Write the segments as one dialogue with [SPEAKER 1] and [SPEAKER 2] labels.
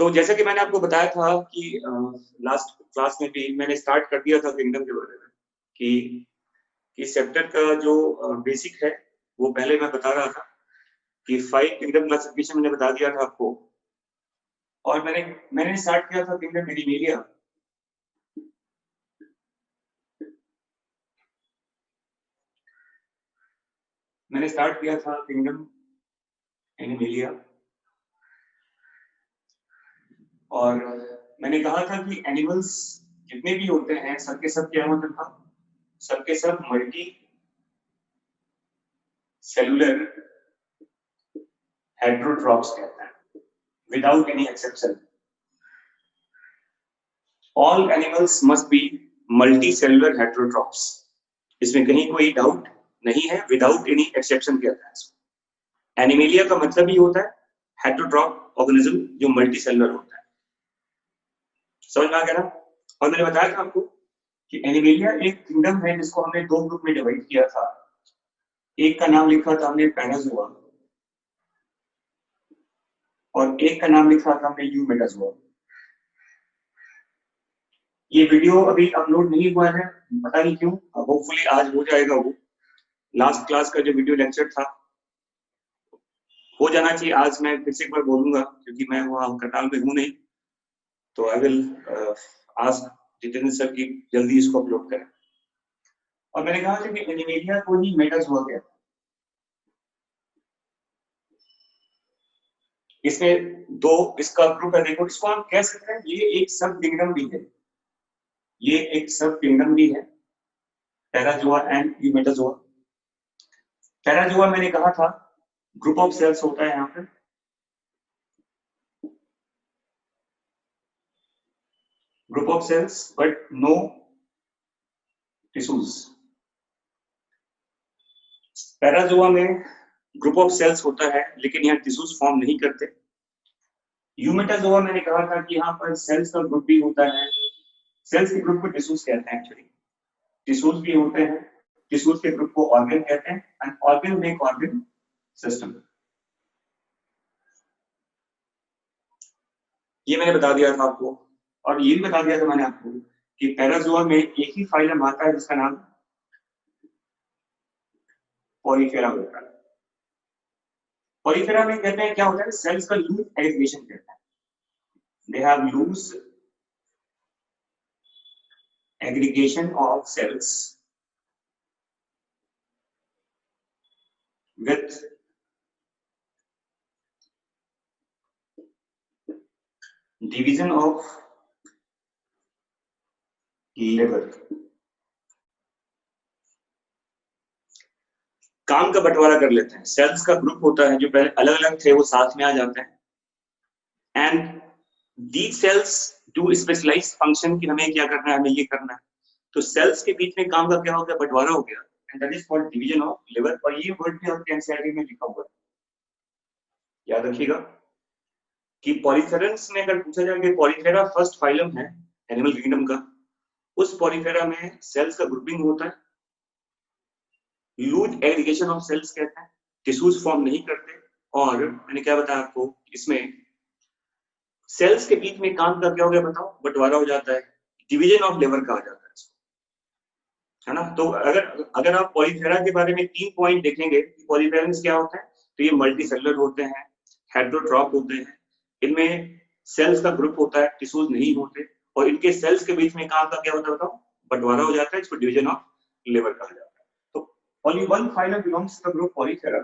[SPEAKER 1] तो जैसा कि मैंने आपको बताया था कि लास्ट क्लास में भी मैंने स्टार्ट कर दिया था किंगडम के बारे में कि सेप्टर का जो बेसिक है वो पहले मैं बता रहा था कि 5 किंगडम क्लासिफिकेशन मैंने बता दिया था आपको, और मैंने स्टार्ट किया था किंगडम एनिमेलिया। मैंने स्टार्ट किया था किंगडम एनिमेलिया, और मैंने कहा था कि एनिमल्स जितने भी होते हैं सबके सब क्या मतलब था, सबके सब मल्टी सेलुलर हेटेरोट्रॉप्स कहते हैं, without any exception. All animals must be multi cellular heterotrophs, इसमें कहीं कोई डाउट नहीं है, विदाउट एनी एक्सेप्शन कहता है। एनिमेलिया का मतलब ही होता है हेटेरोट्रॉप ऑर्गेनिज्म जो मल्टी सेलुलर होता है। समझ में आ गया ना? और मैंने बताया था आपको कि एनिमेलिया एक किंगडम है जिसको हमने दो ग्रुप में डिवाइड किया था। एक का नाम लिखा था हमने पैराज़ोआ, और एक का नाम लिखा था हमने यूमेटाज़ोआ। ये वीडियो अभी अपलोड नहीं हुआ है, पता नहीं क्यों, होपफुली आज हो जाएगा। वो लास्ट क्लास का जो वीडियो लेक्चर था हो जाना चाहिए आज। मैं फिर से एक बार बोलूंगा क्योंकि मैं वहाँ करनाल में हूँ नहीं, तो I will ask Jitendra sir की जल्दी इसको अपलोड करें। और मैंने कहा था कि एनिमेलिया को ही मेटाज़ोआ कहते हैं। इसमें दो इसका ग्रुप है, देखो इसको हम कह सकते हैं ये एक सब किंगडम भी है, ये एक सब किंगडम भी है, पैराज़ोआ एंड यूमेटाज़ोआ। पैराज़ोआ मैंने कहा था ग्रुप ऑफ सेल्स होता है यहाँ पे, group of cells but no tissues. Parazoa में ग्रुप ऑफ सेल्स होता है लेकिन यहाँ टिश्यूज फॉर्म नहीं करते। यूमेटाज़ोआ मैंने कहा था कि यहाँ पर सेल्स का ग्रुप भी होता है, सेल्स के ग्रुप को टिश्यूज कहते हैं। एक्चुअली टिश्यूज भी होते हैं, टिश्यूज के ग्रुप को ऑर्गन कहते हैं, and organ make organ system. ये मैंने बता दिया था आपको, और ये भी बता दिया था मैंने आपको कि पैराज़ोआ में एक ही फाइलम आता है जिसका नाम पॉलीफेरा होता है। पॉलीफेरा में कहते हैं क्या होता है, सेल्स का लूज एग्रीगेशन कहते हैं। They have loose aggregation of cells with division of liver। काम का बंटवारा कर लेते हैं। सेल्स का ग्रुप होता है जो पहले अलग अलग थे वो साथ में आ जाते हैं, and these cells do specialised function कि हमें क्या करना है, हमें ये करना है। तो सेल्स के बीच में काम का क्या हो गया, बंटवारा हो गया, and that is called division of liver. और ये वर्ड भी आपके एनसीईआरटी में लिखा हुआ है, याद रखिएगा कि पॉलीफेरस में अगर पूछा जाए कि पॉलीफेरा फर्स्ट फाइलम है एनिमल किंगडम का, उस पॉलीफेरा में सेल्स का ग्रुपिंग होता है, लूज एग्रीगेशन ऑफ सेल्स कहते हैं, टिश्यूज फॉर्म नहीं करते। और मैंने क्या बताया आपको, इसमें सेल्स के बीच में काम का क्या हो गया बताओ, बंटवारा हो जाता है, डिवीजन ऑफ लिवर कहा जाता है इसको, है ना। तो अगर आप पॉलीफेरा के बारे में 3 पॉइंट देखेंगे कि पॉलीफेरस क्या होता है, तो ये मल्टी सेलुलर होते हैं, हेटेरोट्रॉप होते हैं, इनमें सेल्स का ग्रुप होता है, टिश्यूज नहीं होते, और इनके सेल्स के बीच में काम का क्या होता है बताओ, बंटवारा हो जाता है, इसको डिवीजन ऑफ लिवर कहा जाता है। तो only one phylum belongs to the group Polyphera।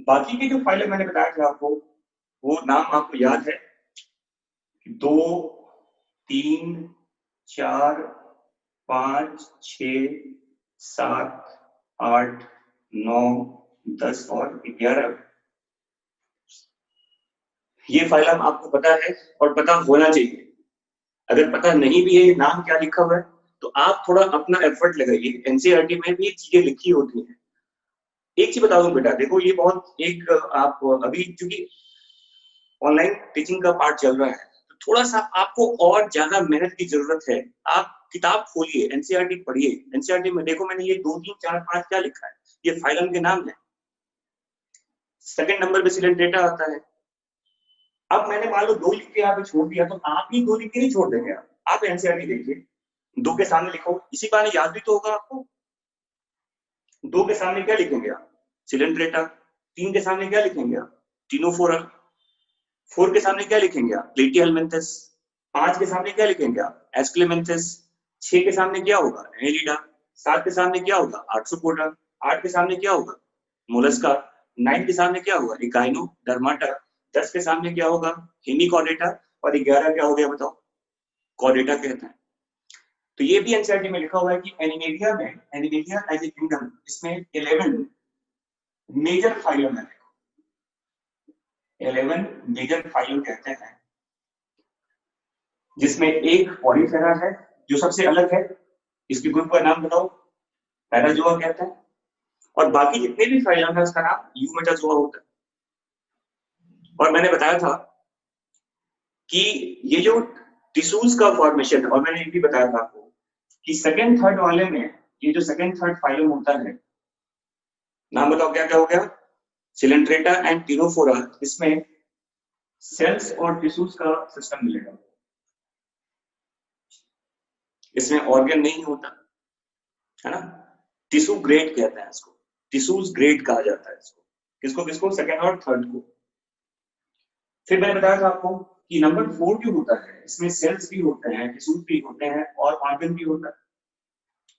[SPEAKER 1] बाकी के जो फाइलम मैंने बताया था आपको, वो नाम आपको याद है, 2, 3, 4, 5, 6, 7, 8, 9, 10 और 11। ये फाइलम आपको पता है और पता होना चाहिए। अगर पता नहीं भी है नाम क्या लिखा हुआ है तो आप थोड़ा अपना एफर्ट लगाइए, एनसीईआरटी में भी चीजें लिखी होती हैं। एक चीज बता दूं बेटा, देखो ये बहुत एक आप अभी क्योंकि ऑनलाइन टीचिंग का पार्ट चल रहा है तो थोड़ा सा आपको और ज्यादा मेहनत की जरूरत है। आप किताब खोलिए, एनसीईआरटी पढ़िए। एनसीईआरटी में देखो मैंने ये 2, 3, 4, 5 क्या लिखा है, ये फाइलम के नाम है। सेकंड नंबर पे सिलेंट डेटा आता है, अब मैंने मान लो 2 लिख के यहाँ पे छोड़ दिया, तो आप भी 2 लिख के नहीं छोड़ देंगे। आप एनसीईआरटी देखिए, 2 के सामने लिखो, इसी बहाने याद भी तो होगा आपको। 2 के सामने क्या लिखेंगे आप? सिलेंड्रेटा। 3 के सामने क्या लिखेंगे आप? टिनोफोरा। 4 के सामने क्या लिखेंगे आप? प्लेटिहेलमिन्थस। 5 के सामने क्या लिखेंगे आप? एस्क्लेमेंथस। 6 के सामने क्या होगा? एनेलिडा। 7 के सामने क्या होगा? आर्थ्रोपोडा। 8 के सामने क्या होगा? मोलस्का। 9 के सामने क्या होगा? इकाइनोडर्माटा। 10 के सामने क्या होगा? हेमिकॉर्डेटा। और 11 क्या हो गया बताओ? कॉर्डेटा कहते हैं। तो ये भी एनसीईआरटी में लिखा हुआ है कि एनिमेलिया में, एनिमेलिया एज ए किंगडम, इसमें 11 मेजर फाइलम है। 11 मेजर फाइलम कहते हैं, जिसमें एक पॉलीफेरा है जो सबसे अलग है। इसके ग्रुप का नाम बताओ? पैराजोआ कहते हैं। और बाकी जितने भी फाइलम है उसका नाम यूमेटाजोआ होता है। और मैंने बताया था कि ये जो टिश्यूज का फॉर्मेशन, और मैंने ये भी बताया था आपको कि सेकंड थर्ड वाले में, ये जो सेकंड थर्ड फाइलम होता है, नाम बताओ क्या क्या हो गया? Coelenterata and Ctenophora. इसमें सेल्स और टिश्यूज का सिस्टम मिलेगा, इसमें ऑर्गन नहीं होता है ना। टिश्यू ग्रेड कहते हैं इसको, टिश्यूज ग्रेड कहा जाता है इसको। किसको किसको? सेकंड और थर्ड को। फिर मैंने बताया था आपको कि नंबर 4 जो होता है, इसमें सेल्स भी होते हैं, टिश्यूज भी होते हैं और ऑर्गन भी होता है।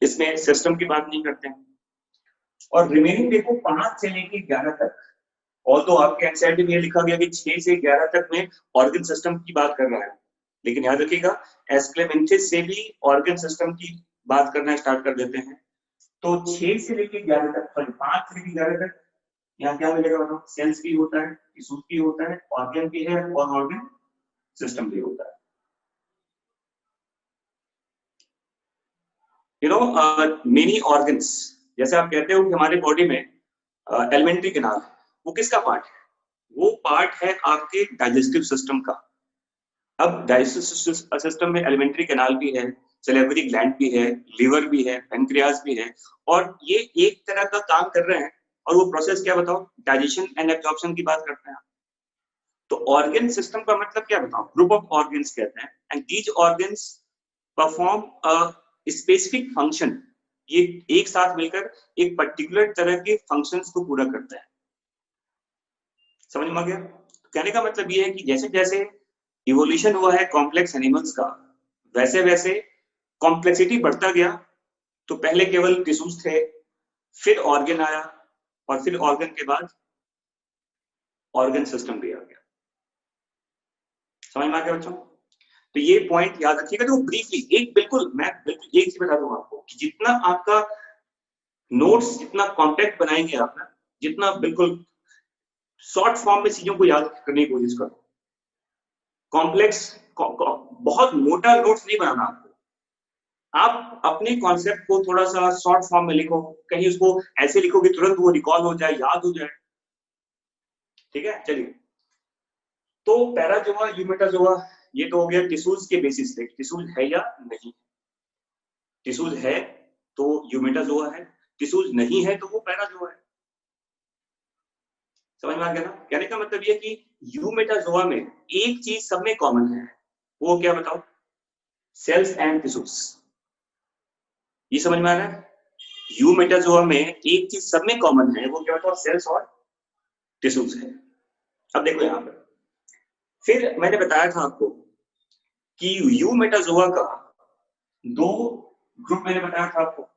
[SPEAKER 1] इसमें सिस्टम की बात नहीं करते हैं। और रिमेनिंग देखो 5 से लेके 11 तक, और तो आपके एनसीईआरटी में लिखा गया कि 6 से 11 तक में ऑर्गन सिस्टम की बात कर रहा है, लेकिन याद रखिएगा एस्क्लेमेंथिस से भी ऑर्गन सिस्टम की बात करना स्टार्ट कर देते हैं। तो 6 से लेके 11 तक, सॉरी 5 से लेके 11 तक यहाँ क्या मिलेगा बताओ? सेल्स भी होता है, टिश्यूज भी होता है, ऑर्गन भी है और ऑर्गन सिस्टम भी होता है। यू नो मेनी ऑर्गन्स, जैसे आप कहते हो कि हमारे बॉडी में एलिमेंट्री कैनाल, वो किसका पार्ट है? वो पार्ट है आपके डाइजेस्टिव सिस्टम का। अब डाइजेस्टिव सिस्टम में एलिमेंट्री कैनाल भी है, सैलिवरी ग्लैंड भी है, लिवर भी है, पेनक्रियाज भी है, और ये एक तरह का काम कर रहे हैं। और वो प्रोसेस क्या बताओ? डाइजेशन एंड एब्जॉर्प्शन की बात करते हैं। तो ऑर्गन सिस्टम का मतलब क्या बताओ? ग्रुप ऑफ ऑर्गन्स कहते हैं, and these organs perform a specific function. ये एक साथ मिलकर एक पर्टिकुलर तरह के फंक्शंस को पूरा करते हैं। समझ में आ गया? कहने का मतलब ये है कि जैसे जैसे इवोल्यूशन हुआ है कॉम्प्लेक्स एनिमल्स का, वैसे वैसे कॉम्प्लेक्सिटी बढ़ता गया। तो पहले केवल टिश्यूज थे, फिर ऑर्गन आया, और फिर ऑर्गन के बाद ऑर्गन सिस्टम भी आ गया। समझ में आ गया बच्चों? तो ये पॉइंट याद रखिएगा। तो ब्रीफली एक मैं बिल्कुल एक चीज बता दूंगा आपको कि जितना आपका नोट्स, जितना कॉम्पैक्ट बनाएंगे आप ना, जितना बिल्कुल शॉर्ट फॉर्म में चीजों को याद करने की कोशिश करो। कॉम्प्लेक्स बहुत मोटा नोट्स नहीं बनाना आपको। आप अपने कॉन्सेप्ट को थोड़ा सा शॉर्ट फॉर्म में लिखो, कहीं उसको ऐसे लिखो कि तुरंत वो रिकॉल हो जाए, याद हो जाए। ठीक है, चलिए। तो पैराजोआ, यूमेटाजोआ, ये तो हो गया टिश्यूज के बेसिस पे, टिश्यूज है या नहीं। टिश्यूज है तो यूमेटाजोआ है, टिश्यूज नहीं है तो वो पैराजोआ है। समझ में आ गया ना? कहने का मतलब ये कि यूमेटाजोआ में एक चीज सब में कॉमन है, वो क्या बताओ? Cells and tissues. ये समझ में आ रहा है? यूमेटाजोआ में एक चीज सब में कॉमन है, वो क्या बताओ? सेल्स और टिश्यूज है। अब देखो यहां पर, फिर मैंने बताया था आपको कि यूमेटाजोआ का 2 ग्रुप मैंने बताया था आपको।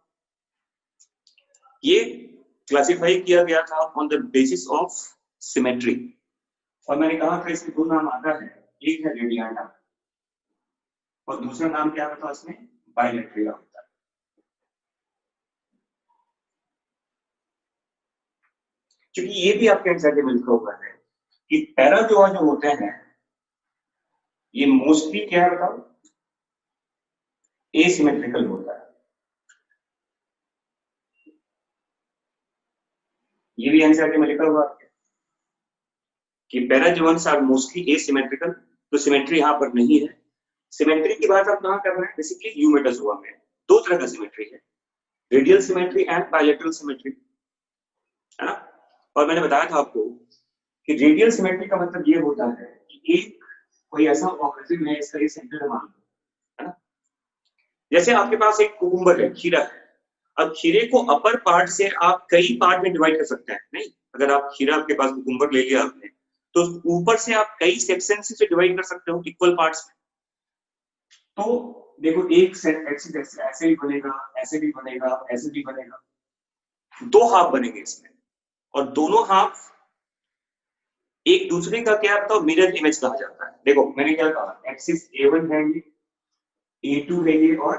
[SPEAKER 1] ये क्लासिफाई किया गया था on the basis of symmetry, और मैंने कहा था इसके 2 नाम आता है, एक है रेडियाना और दूसरा नाम क्या बताओ इसमें? बाइलेट्रिया होता है। क्योंकि ये भी आपके एग्जाम में लिखा हुआ है कि पैराजोआ जो होते हैं ये मोस्टली क्या है बताओ? एसिमेट्रिकल होता है। ये भी एनसीईआरटी में लिखा हुआ है कि पैराजोअन्स आर मोस्टली एसिमेट्रिकल। तो सिमेट्री यहाँ पर नहीं है। सिमेट्री की बात आप कहाँ कर रहे हैं? बेसिकली यूमेटाजोआ में 2 तरह का सिमेट्री है, radial symmetry and bilateral symmetry, है ना। और मैंने बताया था आपको कि रेडियल सिमेट्री का मतलब ये होता है कि एक कोई ऐसा ऑर्गेनिज्म है, इसका ये सेंटर मान लो, है ना। जैसे आपके पास एक कुकुम्बर है, खीरा है। अब खीरे को अपर पार्ट से आप कई पार्ट में डिवाइड कर सकते हैं, नहीं? अगर आप खीरा, आपके पास कुकुम्बर ले लिया आपने, तो ऊपर से आप कई सेक्शन से डिवाइड कर सकते हो इक्वल पार्ट्स में। तो देखो, एक एक्सिस ऐसे भी बनेगा, ऐसे भी बनेगा, ऐसे भी बनेगा, दो हाफ बनेंगे इसमें, और दोनों हाफ एक दूसरे का क्या बताओ मिरर इमेज कहा जाता है। देखो मैंने क्या कहा, एक्सिस A1 है ये, A2 है ये, और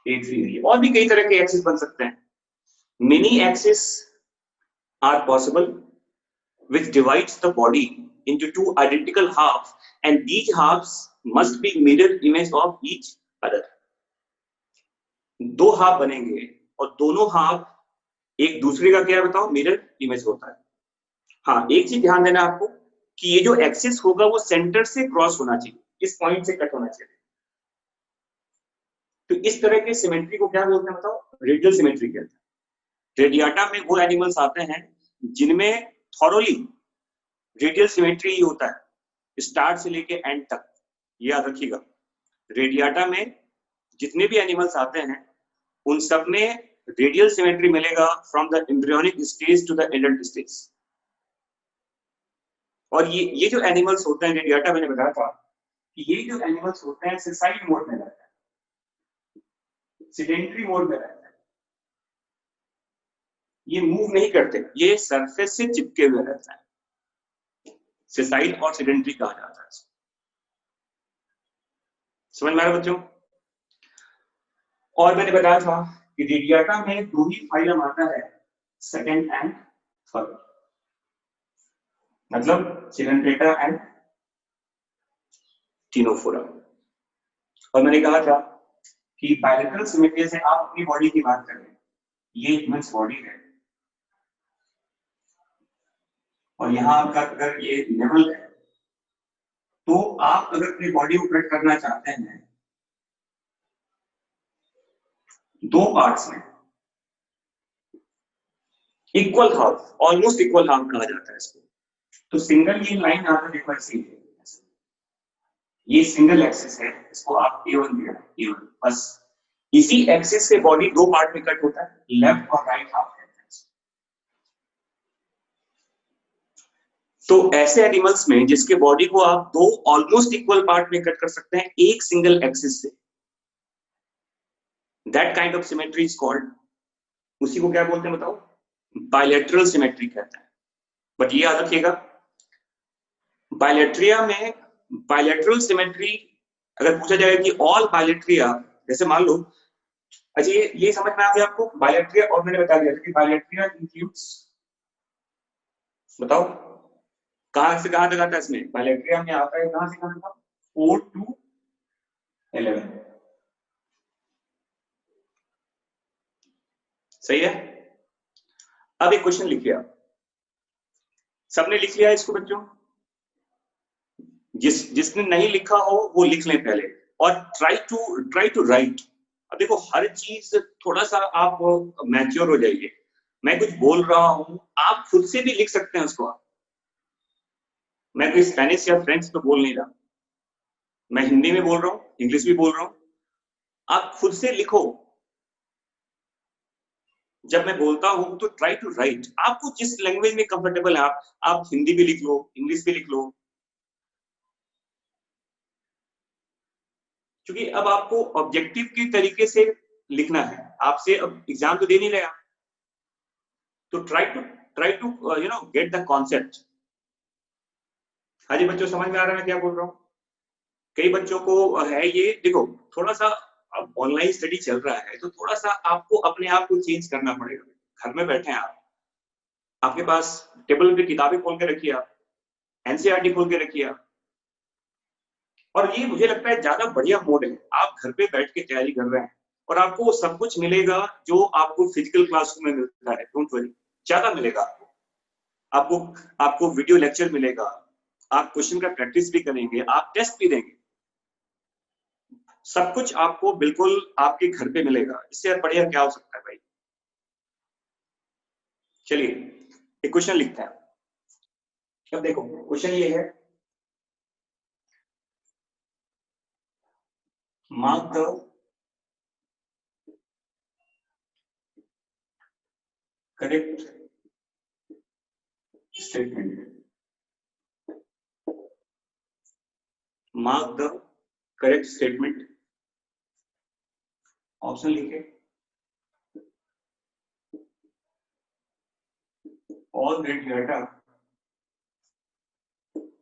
[SPEAKER 1] A3 है ये। और भी कई तरह के एक्सिस बन सकते हैं। Mini axis are possible which divides the body into two identical halves, and these halves must be mirror image of each other. दो हाफ बनेंगे और दोनों हाफ एक दूसरे का क्या बताओ मिरर इमेज होता है। हाँ, एक चीज ध्यान देना आपको कि ये जो एक्सिस होगा वो सेंटर से क्रॉस होना चाहिए, इस पॉइंट से कट होना चाहिए। तो इस तरह के सिमेट्री को क्या बोलते हैं बताओ? रेडियल सिमेट्री कहते हैं। रेडियाटा में वो एनिमल्स आते हैं जिनमें थॉरोली रेडियल सिमेट्री ही होता है स्टार्ट से लेके एंड तक। याद रखिएगा, रेडियाटा में जितने भी एनिमल्स आते हैं उन सब में रेडियल सिमेट्री मिलेगा from the embryonic stage to the adult stage. और ये जो एनिमल्स होते हैं रेडियाटा, मैंने बताया था कि ये जो एनिमल्स होते हैं सेसाइड मोड में रहते हैं, सेडेंटरी मोड में रहते हैं, ये मूव नहीं करते, ये सरफेस से चिपके हुए रहते हैं। सेसाइड और सेडेंटरी कहा जाता है। समझ में आ रहा बच्चों? और मैंने बताया था कि रेडियाटा में दो ही फाइलम आता है, सेकंड एंड थर्ड, मतलब सिलेंट्रेटा एंड टिनोफोरा। और मैंने कहा था कि बायलैटरल सिमेट्री से आप अपनी बॉडी की बात करें, ये ह्यूमन बॉडी है, और यहाँ आपका अगर ये लेवल है, तो आप अगर अपनी बॉडी को कट करना चाहते हैं दो पार्ट्स में, equal half, almost equal half कहा जाता है इसको, तो सिंगल ये लाइन आता है, देखो ऐसे ये सिंगल एक्सिस है, इसको आप A1 दिया, A1 बस। इसी एक्सिस से बॉडी दो पार्ट में कट होता है, लेफ्ट और राइट हाफ। तो ऐसे एनिमल्स में जिसके बॉडी को आप दो ऑलमोस्ट इक्वल पार्ट में कट कर सकते हैं एक सिंगल एक्सिस से, that kind of symmetry is called, उसी को क्या बोलते हैं बताओ? बायलैटरल सिमेट्री कहते हैं। बट ये याद रखिएगा, बायलैट्रिया में बायलैटरल सिमेट्री अगर पूछा जाए कि ऑल बायलैट्रिया, जैसे मान लो, अच्छा ये समझ में आ गया आपको बायलैट्रिया? और मैंने बता दिया था कि बायलैट्रिया इंक्लूड्स, बताओ कहां से कहां तक आता है इसमें? बायलैट्रिया में आता है कहां से कहां तक? 4 to 11। सही है। अब एक क्वेश्चन लिखिए आप, सबने लिख लिया इसको बच्चों? जिसने नहीं लिखा हो वो लिख लें पहले, और ट्राई टू राइट। अब देखो हर चीज थोड़ा सा आप मैच्योर हो जाइए। मैं कुछ बोल रहा हूं, आप खुद से भी लिख सकते हैं उसको। मैं कोई स्पेनिश या फ्रेंच तो बोल नहीं रहा, मैं हिंदी में बोल रहा हूँ, इंग्लिश भी बोल रहा हूँ, आप खुद से लिखो। जब मैं बोलता हूं तो ट्राई टू राइट, आपको जिस लैंग्वेज में कंफर्टेबल है आप हिंदी भी लिख लो, इंग्लिश भी लिख लो, क्योंकि अब आपको ऑब्जेक्टिव के तरीके से लिखना है। आपसे अब एग्जाम तो दे नहीं रहा, तो try to get the concept. हाँ जी बच्चों, समझ में आ रहा है मैं क्या बोल रहा हूँ? कई बच्चों को है ये, देखो थोड़ा सा अब ऑनलाइन स्टडी चल रहा है, तो थोड़ा सा आपको अपने आप को चेंज करना पड़ेगा। घर में बैठे हैं आप, आपके पास टेबल पे किताबें खोल के रखिए, आप एनसीईआरटी खोल के रखिए आप, और ये मुझे लगता है ज्यादा बढ़िया मोड है। आप घर पे बैठ के तैयारी कर रहे हैं और आपको वो सब कुछ मिलेगा जो आपको फिजिकल क्लासरूम में मिलता है, डोंट वरी, ज्यादा मिलेगा आपको। आपको वीडियो लेक्चर मिलेगा, आप क्वेश्चन का प्रैक्टिस भी करेंगे, आप टेस्ट भी देंगे, सब कुछ आपको बिल्कुल आपके घर पे मिलेगा। इससे बढ़िया क्या हो सकता है भाई? चलिए एक क्वेश्चन लिखते हैं। अब देखो क्वेश्चन ये है mark the correct statement. Mark the correct statement. Option लिखे. All that data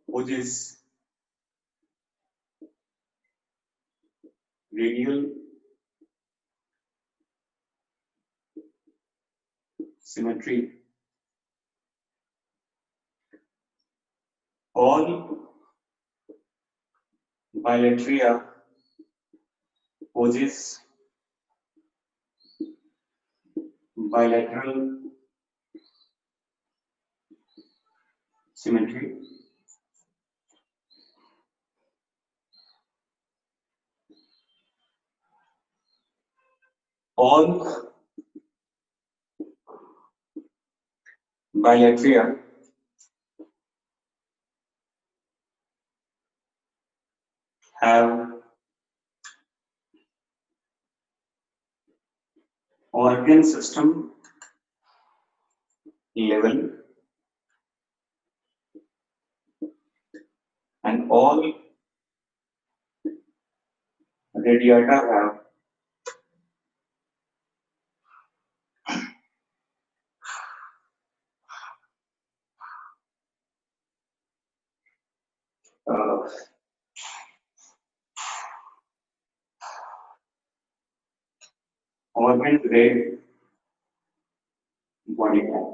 [SPEAKER 1] which is radial symmetry, all bilateria poses bilateral symmetry. All bilateria have organ system level and all radiata have organ grade body plan.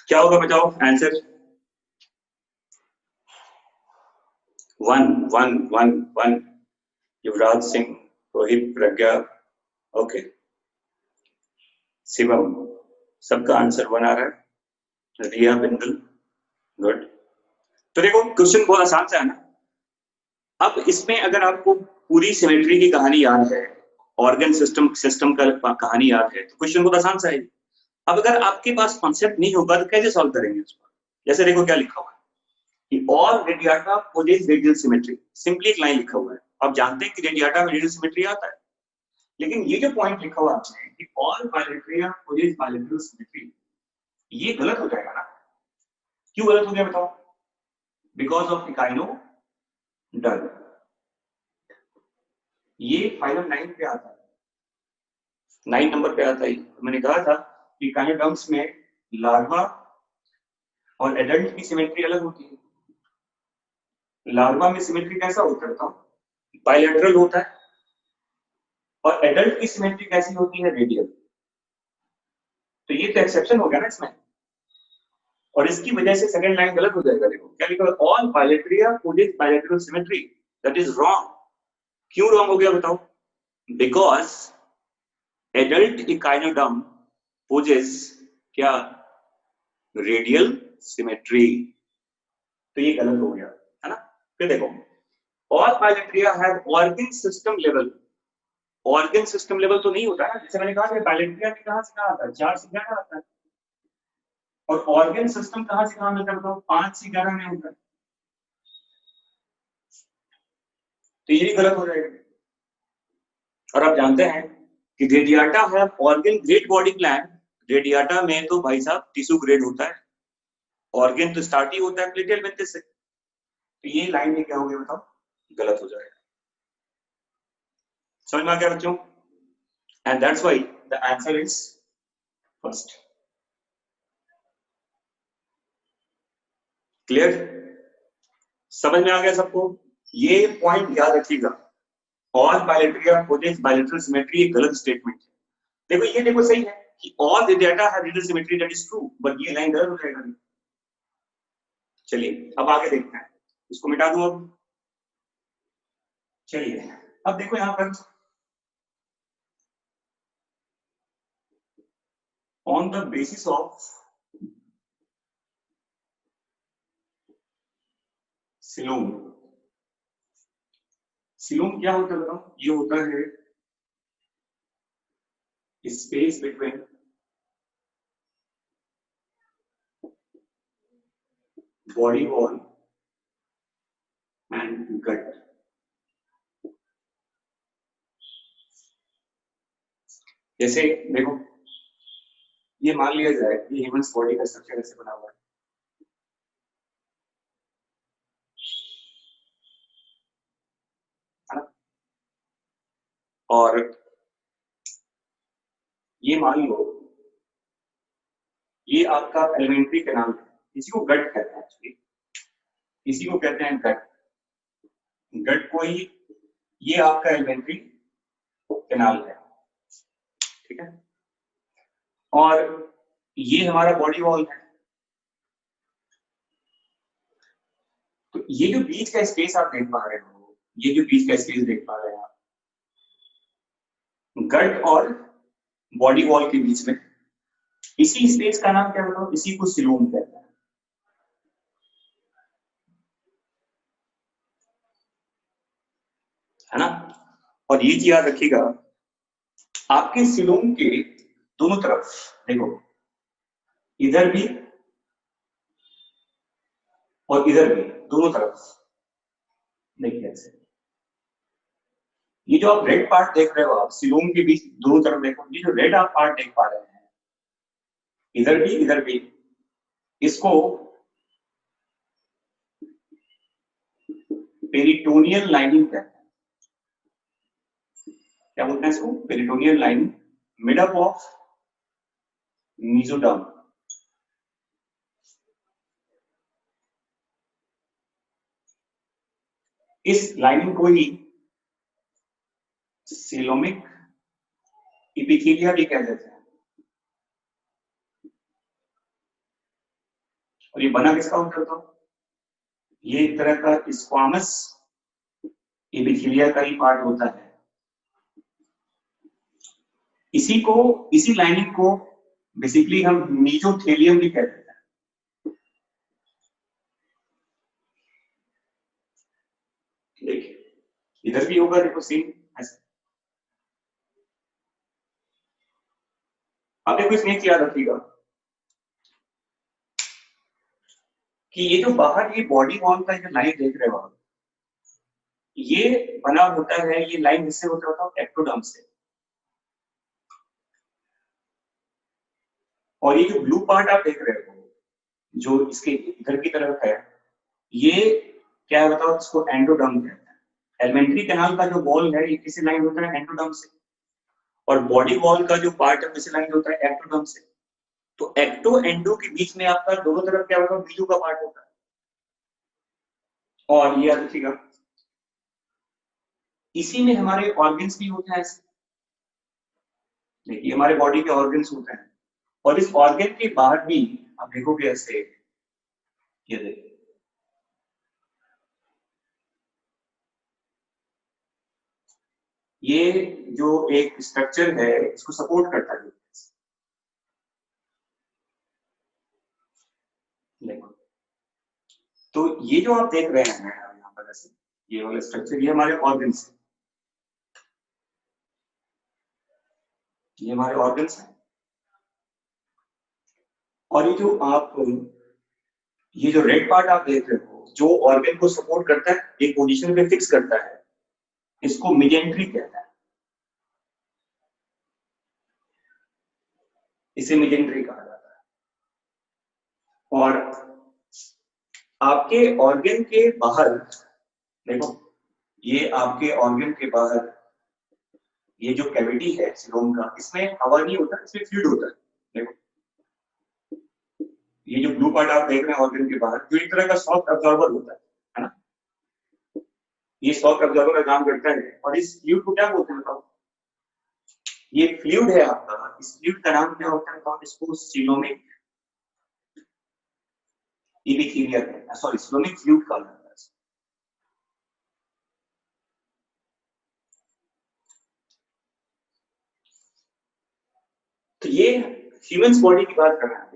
[SPEAKER 1] क्या होगा बताओ answer. 1 Yuvraj Singh, Rohit, प्रज्ञा, okay, Shivam, सबका answer 1 आ रहा है. रिया, Bindal, good. तो देखो question बहुत आसान सा है ना. अब इसमें अगर आपको पूरी सिमेट्री की कहानी याद है, ऑर्गन सिस्टम का कहानी याद है, तो क्वेश्चन बहुत आसान सा है. अब अगर आपके पास कॉन्सेप्ट नहीं होगा तो कैसे सॉल्व करेंगे इसको. जैसे देखो क्या लिखा हुआ है कि all Radiata possess radial symmetry. Simply एक लाइन लिखा हुआ है. आप जानते हैं कि रेडियाटा में रेडियल सिमेट्री आता है, लेकिन ये जो पॉइंट लिखा हुआ है कि ऑल बायलेटरिया पोजेस बायलेटरल सिमेट्री, ये गलत हो जाएगा ना. क्यों गलत हो गया बताओ. Because of echinoderm. ये फाइनल 9 पे आता है, 9 नंबर पे आता है. मैंने कहा था कि इकाइनोडर्म्स में लार्वा और एडल्ट की सिमेट्री अलग होती है. लार्वा में सिमेट्री कैसा होता है बताओ. बायलैटरल होता है. और एडल्ट की सिमेट्री कैसी होती है, रेडियल. तो ये तो एक्सेप्शन हो गया ना इसमें, और इसकी वजह से सेकंड लाइन गलत हो जाएगा. देखो क्या लिखा है, all Bilateria possess bilateral symmetry. That is wrong. क्यों रॉन्ग हो गया बताओ. बिकॉज एडल्ट इकाइनोडर्म पोजेस क्या, रेडियल सिमेट्री. तो ये गलत हो गया है ना. फिर देखो, all Bilateria have organ system level. Organ system level तो नहीं होता है. जैसे मैंने कहा कि बायलैटरिया में कहां से कहां आता है, 4 से 11 आता है. और ऑर्गन सिस्टम कहां से कहां मिलता है बताओ, 5 से 11 में होता है. तो ये गलत हो जाएगा. और आप जानते हैं कि रेडियाटा है organ grade body plan. Radiata में तो भाई साहब टिश्यू ग्रेड होता है. ऑर्गन तो स्टार्ट ही होता है प्लेटियल बनते से. तो ये लाइन में क्या हो गया बताओ, गलत हो जाएगा. समझ में आ गया बच्चों. And that's why the answer is first. Clear. समझ में आ गया सबको. ये पॉइंट याद रखिएगा. All Bilateria possess bilateral symmetry एक गलत स्टेटमेंट है. देखो ये देखो सही है कि all radiata have radial symmetry. That is true. But ये लाइन गलत हो जाएगा. चलिए अब आगे देखते हैं. इसको मिटा दूं अब. चलिए अब देखो यहां पर on the basis of coelom. Coelom क्या होता है बताओ. ये होता है space between body wall and gut. जैसे देखो, ये मान लिया जाए कि ह्यूमन बॉडी का स्ट्रक्चर ऐसे बना हुआ है, ना? और ये मान लो ये आपका एलिमेंट्री कैनाल है, इसी को गट कहते हैं एक्चुअली, इसी को कहते हैं गट। गट को ही, ये आपका एलिमेंट्री कैनाल है, ठीक है। और ये हमारा बॉडी वॉल है। तो ये जो बीच का स्पेस आप देख पा रहे हो, ये जो बीच का स्पेस देख पा रहे हैं आप, गट और बॉडी वॉल के बीच में, इसी स्पेस का नाम क्या बताओ? इसी को सिलोम कहते हैं, है ना। और ये चीज याद रखिएगा, आपके सिलोम के दोनों तरफ देखो, इधर भी और इधर भी, दोनों तरफ देखिए ऐसे। ये जो आप रेड पार्ट देख रहे हो, आप सिलोम के बीच दोनों तरफ देखो, ये जो रेड आप पार्ट देख पा रहे हैं, इधर भी, इसको पेरिटोनियल लाइनिंग कहते हैं। क्या बोलते हैं इसको? Peritoneal lining, made up of mesoderm. इस लाइनिंग को ही सिलोमिक इपिथेलिया भी कह देते हैं। और ये बना किसका होता है? ये एक तरह का स्क्वामस एपिथेलिया का ही पार्ट होता है। इसी लाइनिंग को बेसिकली हम मीजोथेलियम भी कहते हैं। देखिए इधर भी होगा, देखो सेम ऐसे। अब देखो इसमें एक याद रखिएगा कि ये जो बाहर ये बॉडी वॉल का जो लाइन देख रहे हो आप, ये बना होता है, ये लाइन जिससे होता है एक्टोडर्म से। और ये जो ब्लू पार्ट आप देख रहे हो, जो इसके इधर की तरफ है, ये क्या है बताओ? इसको एंडोडर्म कहते हैं। एलिमेंट्री कैनाल का जो वॉल है, ये किसी लाइन होता है? एंडोडर्म से। और बॉडी वॉल का जो पार्ट है, किसी लाइन होता है? एक्टोडर्म से। तो एक्टो एंडो के बीच में आपका दोनों तरफ क्या होता है? बीजू का पार्ट होता है। और ये याद रखिएगा, इसी में हमारे ऑर्गन्स भी होते हैं ऐसे। देखिए हमारे बॉडी के ऑर्गन्स होते हैं, और इस ऑर्गन के बाहर भी आप देखोगे ऐसे, ये देखिए ये जो एक स्ट्रक्चर है, इसको सपोर्ट करता है। देखो, तो ये जो आप देख रहे हैं यहाँ पर ऐसे, ये वाला स्ट्रक्चर, ये हमारे ऑर्गन्स है, ये हमारे ऑर्गन्स हैं। और ये जो रेड पार्ट आप देख रहे हो, जो ऑर्गन को सपोर्ट करता है, एक पोजीशन पे फिक्स करता है, इसको मिजेंट्री कहता है। इसे मिजेंट्री कहा जाता है। और आपके ऑर्गन के बाहर देखो, ये आपके ऑर्गन के बाहर ये जो कैविटी है सिलोम का, इसमें हवा नहीं होता, इसमें फ्लूइड होता है। देखो ये जो ब्लू पार्ट आप देख रहे हैं ऑर्गन के बाहर, जो एक तरह का शॉक अब्जॉर्बर होता है ना। ये शॉक अब्जॉर्बर का काम करता है। और इस फ्लूइड को क्या बोलते हैं बताओ? ये फ्लूइड है आपका, इस फ्लूइड का नाम क्या होता है? तो इसको सिलोमिक इपिथेलिया कहते हैं, सॉरी सिलोमिक फ्लूइड कहा जाता है। तो ये ह्यूमन बॉडी की बात कर रहे हैं।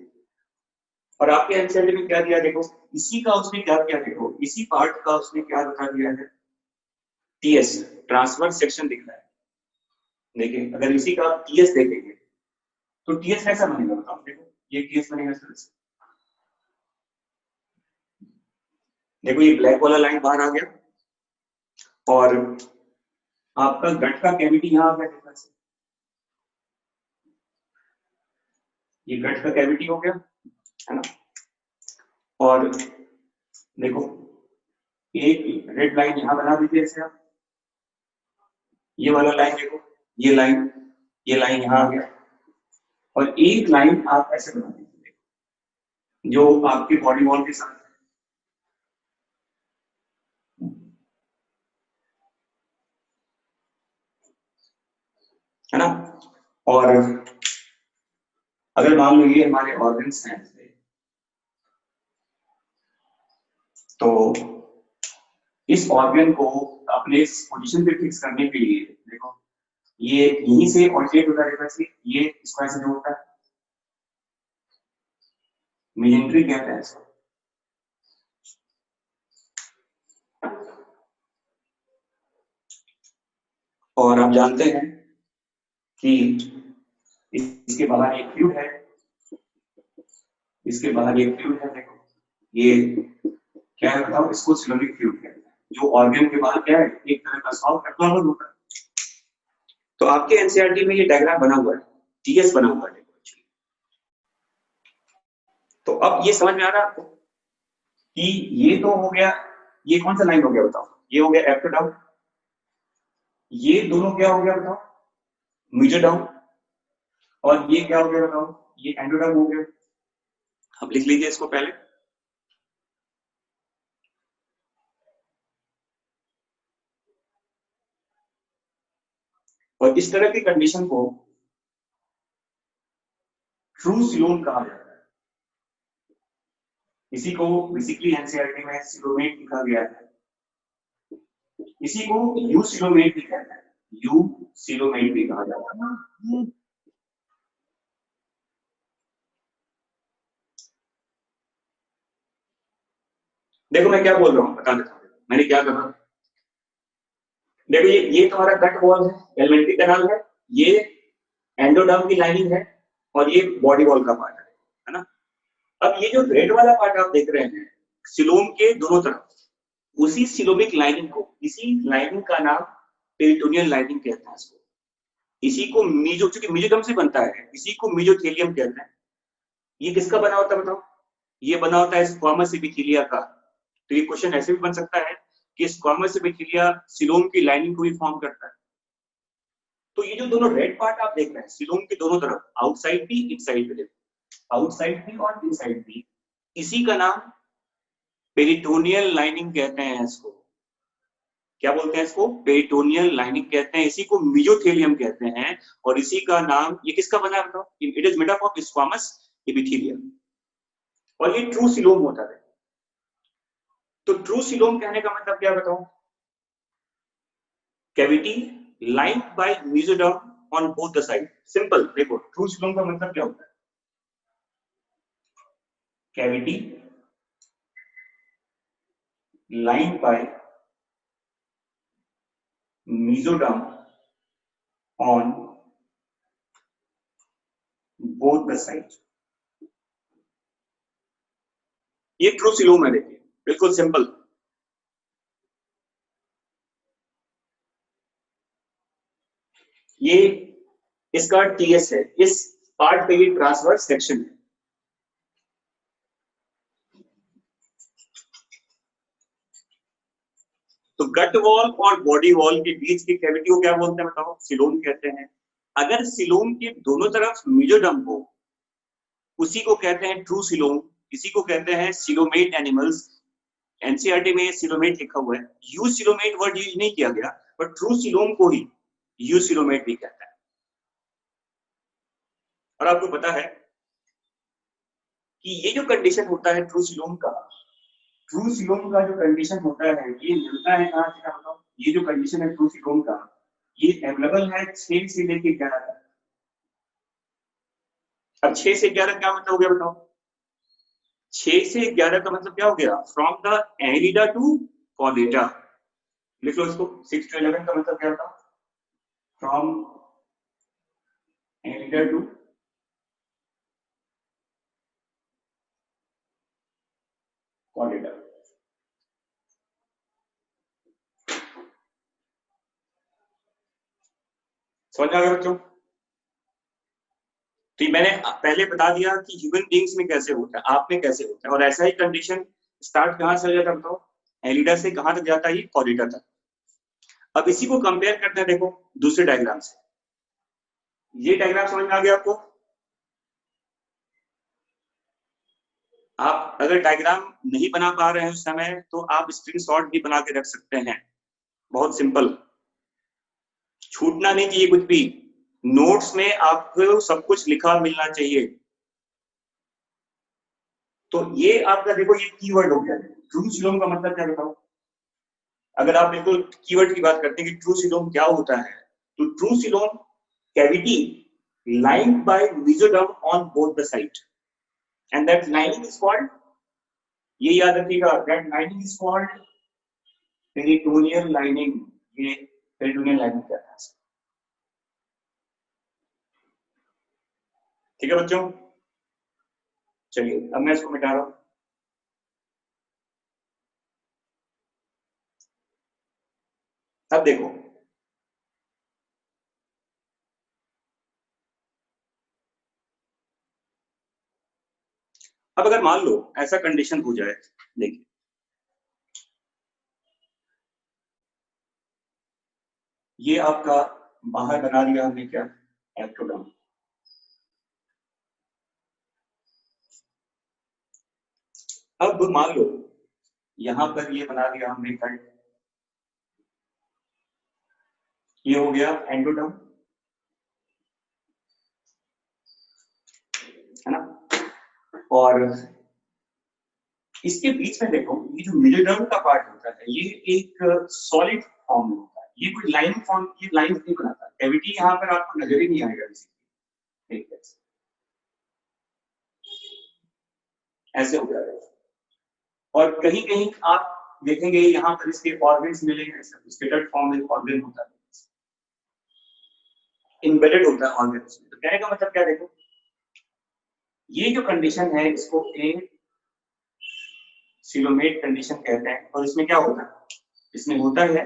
[SPEAKER 1] और आपके एनसीईआरटी में क्या दिया देखो, इसी का उसने क्या किया देखो, इसी पार्ट का उसने क्या बता दिया है? टीएस, ट्रांसवर्स सेक्शन दिख रहा है। देखिए अगर इसी का आप टीएस देखेंगे तो टीएस कैसा बनेगा बताओ? देखो ये टीएस बनेगा सर, देखो ये ब्लैक वाला लाइन बाहर आ गया और आपका गट का कैविटी यहाँ आ गया, देखो से ये गट का कैविटी हो गया, है ना। और देखो एक रेड लाइन यहाँ बना दीजिए ऐसे आप, ये वाला लाइन देखो, ये लाइन यहाँ आ गया और एक लाइन आप ऐसे बना दीजिए जो आपके बॉडी वॉल के साथ है ना। और अगर मान लो ये हमारे ऑर्गन्स हैं तो इस ऑर्गन को अपने इस पोजीशन पे फिक्स करने के लिए देखो ये यहीं से ऑल्टरनेट होता रहेगा, ये इसको ऐसे जोड़ता है, मिलिट्री कहते हैं इसको। और आप जानते हैं कि इसके बाहर एक फ्लूइड है, इसके बाहर एक फ्लूइड है, देखो ये क्या है बताओ, इसको सिलोमिक फ्लूइड कहते हैं, जो ऑर्गन के बाहर क्या है, एक तरह का सॉफ्ट एब्जॉर्बर होता है। तो आपके एनसीईआरटी में ये डायग्राम बना हुआ है, टीएस बना हुआ है। तो अब ये समझ में आ रहा है आपको कि ये तो हो गया, ये कौन सा लाइन हो गया बताओ, ये हो गया एप्टोडाउन, ये दोनों क्या हो गया बताओ, मेजोडाउन, और ये क्या हो गया बताओ, ये एंडोडाउन हो गया। अब लिख लीजिए इसको पहले, और इस तरह की कंडीशन को ट्रू सिलोम कहा जाता है। इसी को बेसिकली एनसीईआरटी में सिलोमेट लिखा गया है, इसी को यू सिलोमेट भी कहते हैं, यू सिलोमेट भी कहा जाता है। देखो मैं क्या बोल रहा हूँ, बता देता हूँ मैंने क्या कहा। देखो ये तुम्हारा गट वॉल है, एलिमेंट्री कैनाल है, ये एंडोडर्म की लाइनिंग है और ये बॉडी वॉल का पार्ट है ना। अब ये जो रेड वाला पार्ट आप देख रहे हैं सिलोम के दोनों तरफ, उसी सिलोमिक लाइनिंग को, इसी लाइनिंग का नाम पेरिटोनियल लाइनिंग कहते हैं इसको। इसी को मीजो, क्योंकि मीजोडर्म से बनता है, इसी को मीजोथेलियम कहते हैं। ये किसका बना होता है बताओ, ये बना होता है स्क्वामस एपिथेलिया का। तो ये क्वेश्चन ऐसे भी बन सकता है कि स्क्वामस एपिथेलिया सिलोम की लाइनिंग को भी फॉर्म करता है। तो ये जो दोनों रेड पार्ट आप देख रहे हैं सिलोम के दोनों तरफ, आउटसाइड भी इनसाइड भी, आउटसाइड भी और इनसाइड भी, इसी का नाम पेरिटोनियल लाइनिंग कहते हैं इसको। क्या बोलते हैं इसको, पेरिटोनियल लाइनिंग कहते हैं, इसी को मेसोथेलियम कहते हैं। और इसी का नाम, ये किसका बना है बताओ, it is made up of squamous epithelium, और ये ट्रू सिलोम होता है। तो ट्रू सिलोम कहने का मतलब क्या बताओ, cavity lined by mesoderm on both the side. Simple, देखो ट्रू सिलोम का मतलब क्या होता है, cavity lined by mesoderm on both the side, ये ट्रू सिलोम है। देखिए बिल्कुल सिंपल। ये इसका टीएस है, इस पार्ट पे ये ट्रांसवर्स सेक्शन है। तो गट वॉल और बॉडी वॉल के बीच की कैविटी को क्या बोलते हैं बताओ, सिलोम कहते हैं। अगर सिलोम के दोनों तरफ मेसोडर्म हो, उसी को कहते हैं ट्रू सिलोम, इसी को कहते हैं सिलोमेट एनिमल्स। एनसीईआरटी में सिलोमेट लिखा हुआ है, यू सिलोमेट वर्ड यूज नहीं किया गया, पर ट्रू सिलोम को ही यू सिलोमेट भी कहता है। और आपको पता है कि ये जो कंडीशन होता है ट्रू सिलोम का, ट्रू सिलोम का जो कंडीशन होता है ये मिलता है कहां से, क्या बताओ, ये जो कंडीशन है ट्रू सिलोम का, ये अवेलेबल है 6 से लेके 11 तक। अब 6 से 11 क्या मतलब हो गया बताओ, 6 से 11 का मतलब क्या हो गया, from the Annelida to Chordata. लिख लो इसको, 6 to 11 का मतलब क्या होता, फ्रॉम एनिलिडा टू कॉर्डेटा। समझ में आ गया बच्चों? तो मैंने पहले बता दिया कि ह्यूमन बींग्स में कैसे होता है, आप में कैसे होता है, और ऐसा ही कंडीशन स्टार्ट कहां से हो जाता है बताओ? एलिडा से कहां तक जाता है? ये कॉरिडा तक। अब इसी को कंपेयर करते हैं, देखो दूसरे डायग्राम से। ये डायग्राम समझ में आ गया आपको? आप अगर डायग्राम नहीं बना पा रहे हैं उस समय तो आप स्क्रीनशॉट भी बना के रख सकते हैं, बहुत सिंपल। छूटना नहीं चाहिए कुछ भी, नोट्स में आपको सब कुछ लिखा मिलना चाहिए। तो ये आपका देखो, ये कीवर्ड हो गया। ट्रू सिलोम का मतलब क्या बताओ? अगर आप बिल्कुल कीवर्ड की बात करते हैं कि ट्रू सिलोम क्या होता है, तो true coelom cavity lined by mesoderm on both the side, and that lining is called, ये याद रखिएगा, that lining is called peritoneal lining। ये peritoneal lining कहता है, ठीक है बच्चों? चलिए अब मैं इसको मिटा रहा हूं। अब देखो, अब अगर मान लो ऐसा कंडीशन हो जाए, देखिए ये आपका बाहर बना दिया हमने क्या, एक्टोडर्म। अब मान लो यहां पर ये बना दिया हमने कट, ये हो गया एंडोडर्म, है ना? और इसके बीच में देखो, ये जो मेसोडर्म का पार्ट होता है ये एक सॉलिड फॉर्म में होता है, ये कोई लाइन फॉर्म, ये लाइन नहीं बनाता। कैविटी यहाँ पर आपको नजर ही नहीं आएगा किसी, ऐसे हो जाएगा। और कहीं कहीं आप देखेंगे यहाँ पर इसके ऑर्गन्स मिलेंगे, स्केटर्ड फॉर्म में ऑर्गन होता है, इम्बेडेड होता है ऑर्गन्स में। तो कहने का मतलब क्या, देखो ये जो कंडीशन है इसको ए सिलोमेट कंडीशन कहते हैं। और इसमें क्या होता है, इसमें होता है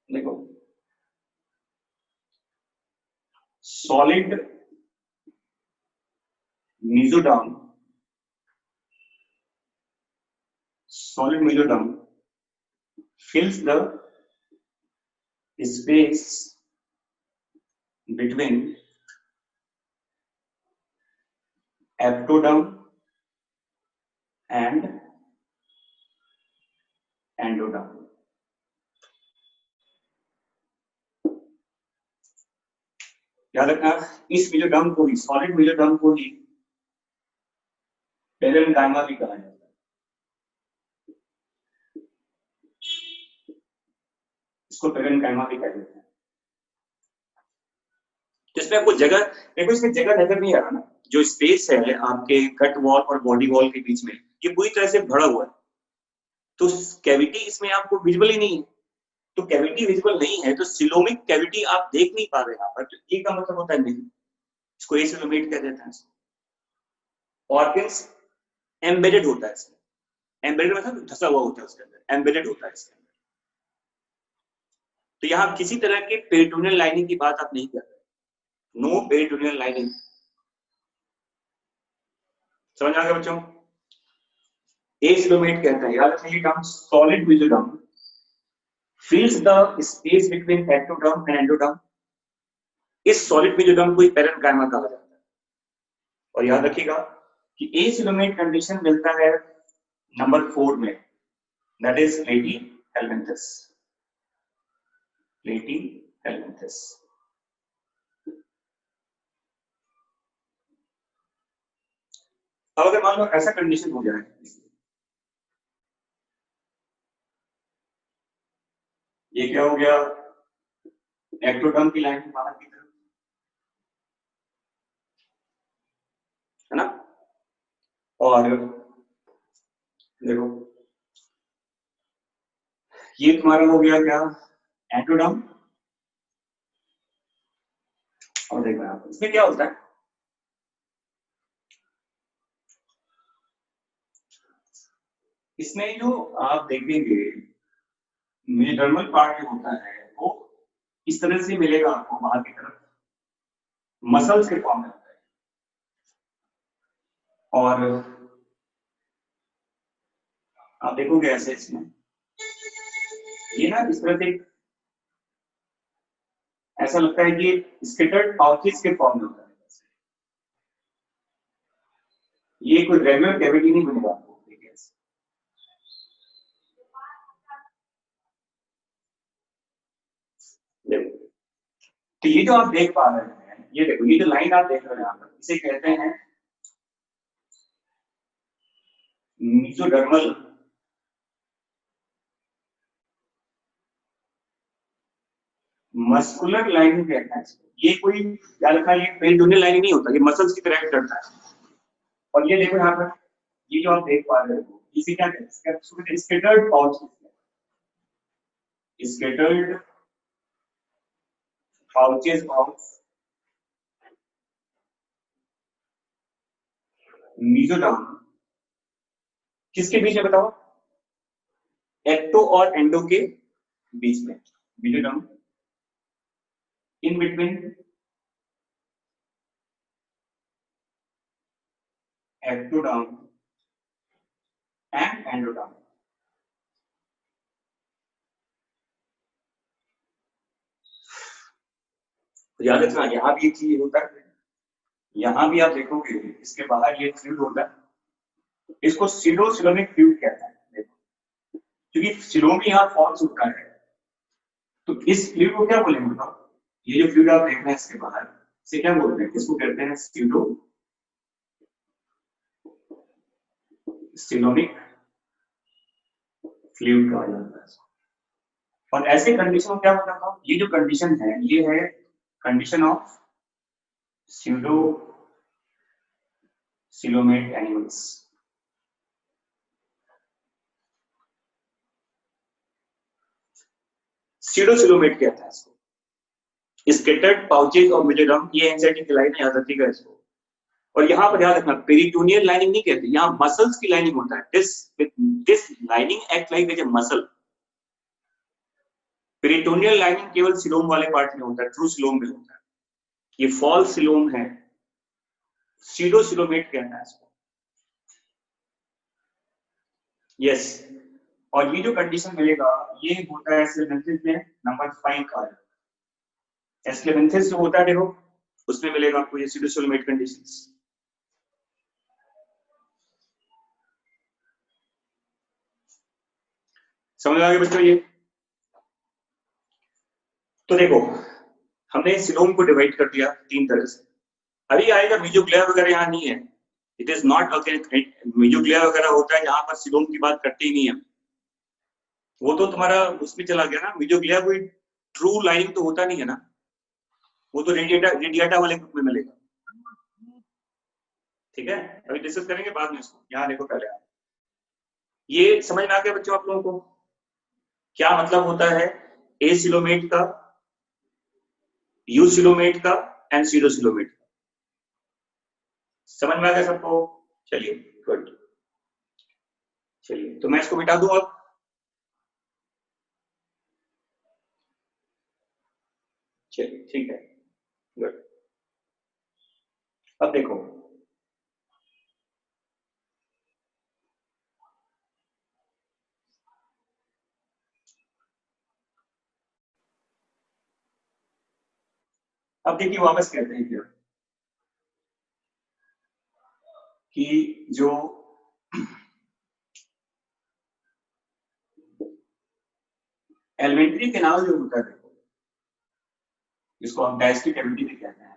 [SPEAKER 1] देखो solid mesoderm, solid mesoderm fills the space between ectoderm and endoderm। याद रखना, इस मेसोडर्म को ही, सॉलिड मेसोडर्म को ही पेरेन्काइमा भी कहा जाता है। इसको पेरेन्काइमा भी कहते हैं। इसमें आपको जगह देखो, इसमें जगह नजर नहीं आ रहा ना, जो स्पेस है आपके कट वॉल और बॉडी वॉल के बीच में, ये पूरी तरह से भरा हुआ है, तो कैविटी इसमें आपको विजिबल ही नहीं है। तो कैविटी विजिबल नहीं है तो सिलोमिक कैविटी आप देख नहीं पा रहे यहाँ पर, तो ये का मतलब होता है नहीं, इसको एसिलोमेट कह देते हैं। ऑर्गन्स एम्बेडेड होता है इसमें, एम्बेडेड मतलब धसा हुआ होता है उसके अंदर, एम्बेडेड होता है इसके अंदर। तो यहाँ किसी तरह के पेरिटोनियल लाइनिंग की बात आप नहीं कर रहे, नो पेरिटोनियल लाइनिंग। समझ आ गया बच्चों? एसिलोमेट कहता है, याद रखिए term solid mesoderm fills the space between ectoderm and endoderm। इस सॉलिड मेसोडर्म को ही पेरेन्काइमा कहा जाता है। और याद रखिएगा कि एसिलोमेट कंडीशन मिलता है नंबर 4 में, दैट इज प्लेटी हेल्मिन्थस। अब अगर मान लो ऐसा कंडीशन हो जाए, ये क्या हो गया, एक्टोडर्म की लाइन बाहर की तरफ, है ना? और देखो ये तुम्हारा हो गया क्या, एंडोडर्म। और देखो यहाँ पर इसमें क्या होता है, इसमें जो आप देखेंगे मेजोडर्मल पार्ट जो होता है वो इस तरह से मिलेगा आपको बाहर की तरफ, मसल्स के फॉर्म में होता है। और आप देखोगे ऐसे इसमें ये ना इस तरह से ऐसा लगता है कि स्कैटर्ड पाउचेस के फॉर्म में होता है। ये कोई रेगुलर कैविटी नहीं बनेगा आपको। देखो, तो ये जो आप देख पा रहे हैं, ये देखो, ये जो लाइन आप देख रहे हैं यहाँ पर, इसे कहते हैं मेसोडर्मल मस्कुलर लाइनिंग कहते हैं इसको। ये कोई क्या लिखा है, ये पेरिटोनियल लाइनिंग नहीं होता, ये मसल्स की तरह करता है। और ये देखो यहाँ पर, ये जो आप देख पा रहे हो, इसे क्या कहते हैं, scattered pouch, scattered pouches of mesoderm. किसके बीच में बताओ, एक्टो और एंडो के बीच में, mesoderm in between ectoderm and endoderm. याद रखना, यहाँ भी एक चीज होता है, यहाँ भी आप देखोगे इसके बाहर ये फ्लूइड होता है, इसको सीडोसिलोमिक फ्लूइड कहता है। देखो, क्योंकि सिलोम में यहाँ फॉल्स होता है, तो इस फ्लूइड को क्या बोलेंगे बताओ, ये जो फ्लूइड आप देख रहे हैं इसके बाहर, इसे क्या बोलते हैं, किसको कहते हैं, सीडोसिलोमिक फ्लूइड कहा जाता है। और ऐसे कंडीशन में क्या होता था, ये जो कंडीशन है ये है condition of pseudo-coelomated animals। pseudo-coelomated कहता है इसको। स्कैटर्ड पाउचेज और मेसोडर्म, ये एंजाइटी की लाइन याद रखिएगा इसको। और यहाँ पर याद रखना, पेरिटोनियल लाइनिंग नहीं कहते, यहाँ मसल्स की लाइनिंग होता है। This lining act like as a muscle. Peritoneal lining केवल सिलोम वाले पार्ट में होता है, ट्रू सिलोम में होता है। ये फॉल्स सिलोम है, pseudo-coelomated कहता है इसको। यस, और ये जो कंडीशन मिलेगा ये होता है एस्क्लेमेंथिस में नंबर 5 का। एस्क्लेमेंथिस जो होता है देखो, उसमें मिलेगा आपको ये pseudo-coelomated कंडीशंस। समझ आ गया बच्चों ये? तो देखो, हमने सिलोम को डिवाइड कर दिया 3 तरह से। अभी आएगा मेसोग्लिया वगैरह, यहाँ नहीं है, it is not okay. Mesoglea वगैरह होता है जहां पर सिलोम की बात करते ही नहीं है, वो तो तुम्हारा उसमें चला गया ना। मेसोग्लिया कोई ट्रू लाइनिंग तो होता नहीं है ना, वो तो रेडिएटा वाले ग्रुप में मिलेगा। ठीक है, अभी डिस्कस करेंगे बाद में इसको। यहाँ देखो पहले आप, ये समझ में आ गया बच्चों आप लोगों को क्या मतलब होता है एसिलोमेट का, यूसिलोमेट का एंड सीडोसिलोमेट का? समझ में आ गया सबको? चलिए गुड, चलिए तो मैं इसको मिटा दूं अब। चलिए ठीक है, गुड। अब देखो, अब देखिए वापस कहते हैं क्या कि जो एलिमेंट्री कैनाल जो होता है, देखो जिसको हम डायस्टिक कैविटी भी कहते हैं,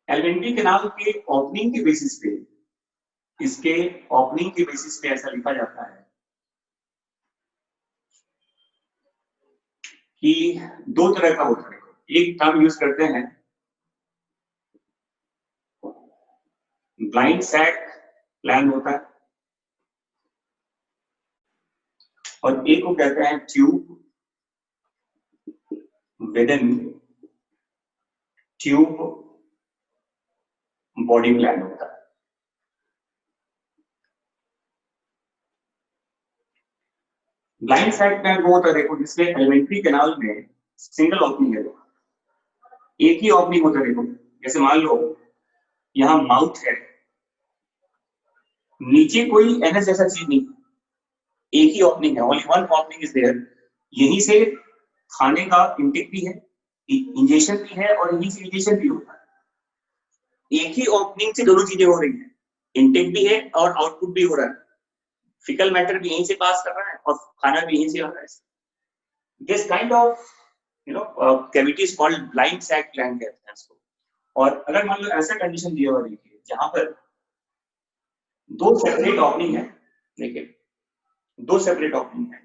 [SPEAKER 1] एलिमेंट्री कैनाल के ओपनिंग के बेसिस पे, इसके ओपनिंग के बेसिस पे ऐसा लिखा जाता है कि 2 तरह का होता है। एक टर्म यूज करते हैं ब्लाइंड सैक प्लान होता है, और एक को कहते हैं tube within tube body plan होता है। ब्लाइंड सैक प्लांट वो होता है देखो जिसमें एलिमेंट्री कैनाल में सिंगल ओपनिंग है, एक ही ओपनिंग होता है। देखो जैसे मान लो यहाँ माउथ है, नीचे कोई एनएस जैसा चीज नहीं, एक ही ओपनिंग है, only one opening is there. यहीं से खाने का इंटेक भी है, इंजेक्शन भी है और यहीं से इंजेक्शन भी होता है। एक ही ओपनिंग से दोनों चीजें हो रही है, इंटेक भी है और आउटपुट भी हो रहा है। फिकल मैटर भी यहीं से पास कर रहा है और खाना भी यहीं से आ रहा है। This kind of cavity is called blind sac gland कहते हैं इसको। और अगर मान लो ऐसा कंडीशन दिया हुआ देखिए जहां पर दो सेपरेट ओपनिंग है, देखिए दो सेपरेट ओपनिंग है,